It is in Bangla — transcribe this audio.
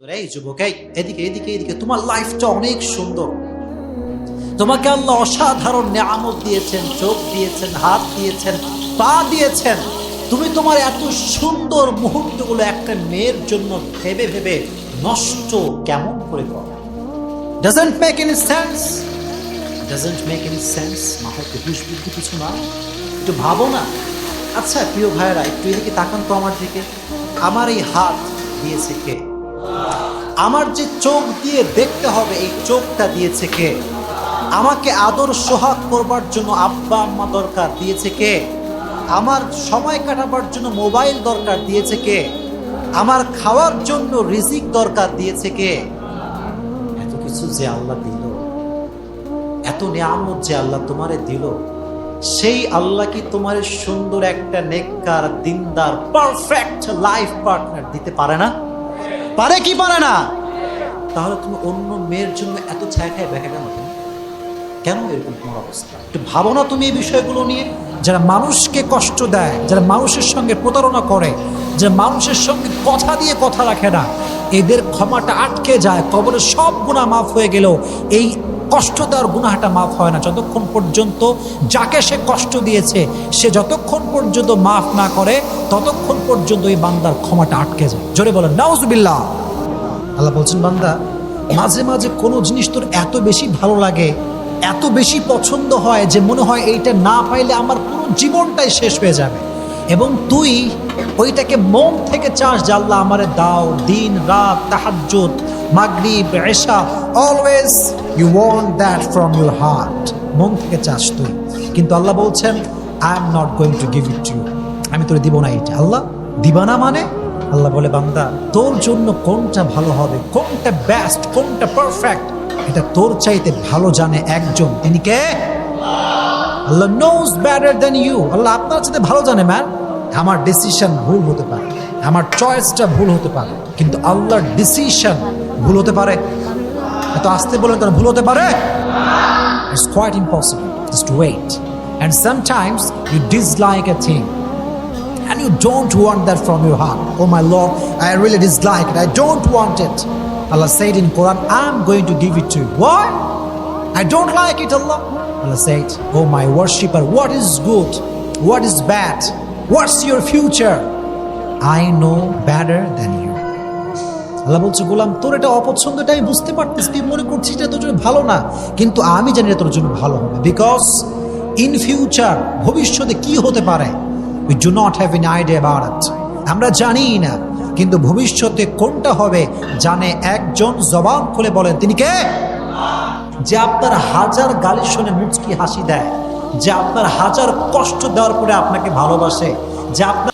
এই যুবক, এদিকে এদিকে এদিকে, তোমার লাইফটা অনেক সুন্দর। তোমাকে আল্লাহ অসাধারণ নিয়ামত দিয়েছেন, চোখ দিয়েছেন, হাত দিয়েছেন, পা দিয়েছেন। তুমি তোমার এত সুন্দর মুহূর্তগুলো একটা মেয়ের জন্য ভেবে ভেবে নষ্ট কেমন করে করো? Doesn't make any sense, doesn't make any sense. মাথায় তো বুদ্ধি কিছু না, একটু ভাবো না। আচ্ছা প্রিয় ভাইয়েরা, একটু এদিকে তাকান তো আমার দিকে। আমার এই হাত দিয়েছে কে? আমার যে চোখ দিয়ে দেখতে হবে, এই চোখটা দিয়েছে কে? আমাকে আদর সোহাগ করবার জন্য আব্বা আম্মা দরকার, দিয়েছে কে? আমার সময় কাটাবার জন্য মোবাইল দরকার, দিয়েছে কে? আমার খাওয়ার জন্য রিজিক দরকার, দিয়েছে কে? এত কিছু যে আল্লাহ দিল, এত নিয়ামত যে আল্লাহ তোমারে দিল, সেই আল্লাহ কি তোমার সুন্দর একটা নেককার, দিনদার, পারফেক্ট লাইফ পার্টনার দিতে পারে না? পারে কি পারে না? তাহলে তুমি অন্য মেয়ের জন্য এত ছায়া খায় ব্যাখ্যা কেন? কেন এরকম তোমার অবস্থা? একটু ভাবো না তুমি এই বিষয়গুলো নিয়ে। যারা মানুষকে কষ্ট দেয়, যারা মানুষের সঙ্গে প্রতারণা করে, যারা মানুষের সঙ্গে কথা দিয়ে কথা রাখে না, এদের ক্ষমাটা আটকে যায়। কবরে সব গুনাহ মাফ হয়ে গেলেও এই কষ্ট দেওয়ার গুনাহটা মাফ হয় না যতক্ষণ পর্যন্ত যাকে সে কষ্ট দিয়েছে সে যতক্ষণ পর্যন্ত মাফ না করে, ততক্ষণ পর্যন্ত এই বান্দার ক্ষমাটা আটকে যায়। জোরে বলেন নাউজুবিল্লাহ। আল্লাহ বলছেন, বান্দা মাঝে মাঝে কোনো জিনিস তোর এত বেশি ভালো লাগে, এত বেশি পছন্দ হয় যে মনে হয় এইটা না পাইলে আমার পুরো জীবনটাই শেষ হয়ে যাবে, এবং তুই ওইটাকে মন থেকে চাস যে আল্লাহ আমারে দাও। দিন রাত, Tahajjud, Maghrib, Isha, always you want that from your heart. মন থেকে চাস তুই, কিন্তু আল্লাহ বলছেন I am not going to give it to you. আমি তোরে দিব না এইটা। আল্লাহ দিবা না মানে? আল্লাহ বলে, বান্দা তোর জন্য কোনটা ভালো হবে, কোনটা বেস্ট, কোনটা পারফেক্ট, এটা তোর চাইতে ভালো জানে একজন। তিনি কে? আল্লাহ নোজ বেটার দ্যান ইউ। আল্লাহ আপনার চাইতে ভালো জানে। ম্যান, আমার ডিসিশন ভুল হতে পারে, আমার চয়েসটা ভুল হতে পারে, কিন্তু আল্লাহর ডিসিশন ভুল হতে পারে? এত আসতে বলেন তারা ভুল হতে পারে? It's quite impossible. Just wait. And sometimes you dislike a thing and you don't want that from your heart. Oh my Lord, I really dislike it, I don't want it. Allah said in Quran, I'm going to give it to you. Why? I don't like it, Allah. Allah said, oh my worshipper, what is good, what is bad, what's your future? I know better than you. আল্লাহ বলছে, গোলাম তোর এটা অপছন্দ, এটা আমি বুঝতে পারতেছি, তুই মনে করছিস এটা তোর জন্য ভালো না, কিন্তু আমি জানি এটা তোর জন্য ভালো হবে। বিকজ ইন ফিউচার, ভবিষ্যতে কি হতে পারে, we do not have any idea about it. আমরা জানি না, কিন্তু ভবিষ্যতে কোনটা হবে জানে একজন। জবান খুলে বলেন তিনি কে? যে আপনার হাজার গালি শুনে মুচকি হাসি দেয়, যে আপনার হাজার কষ্ট দেওয়ার পরে আপনাকে ভালোবাসে, যে আপনার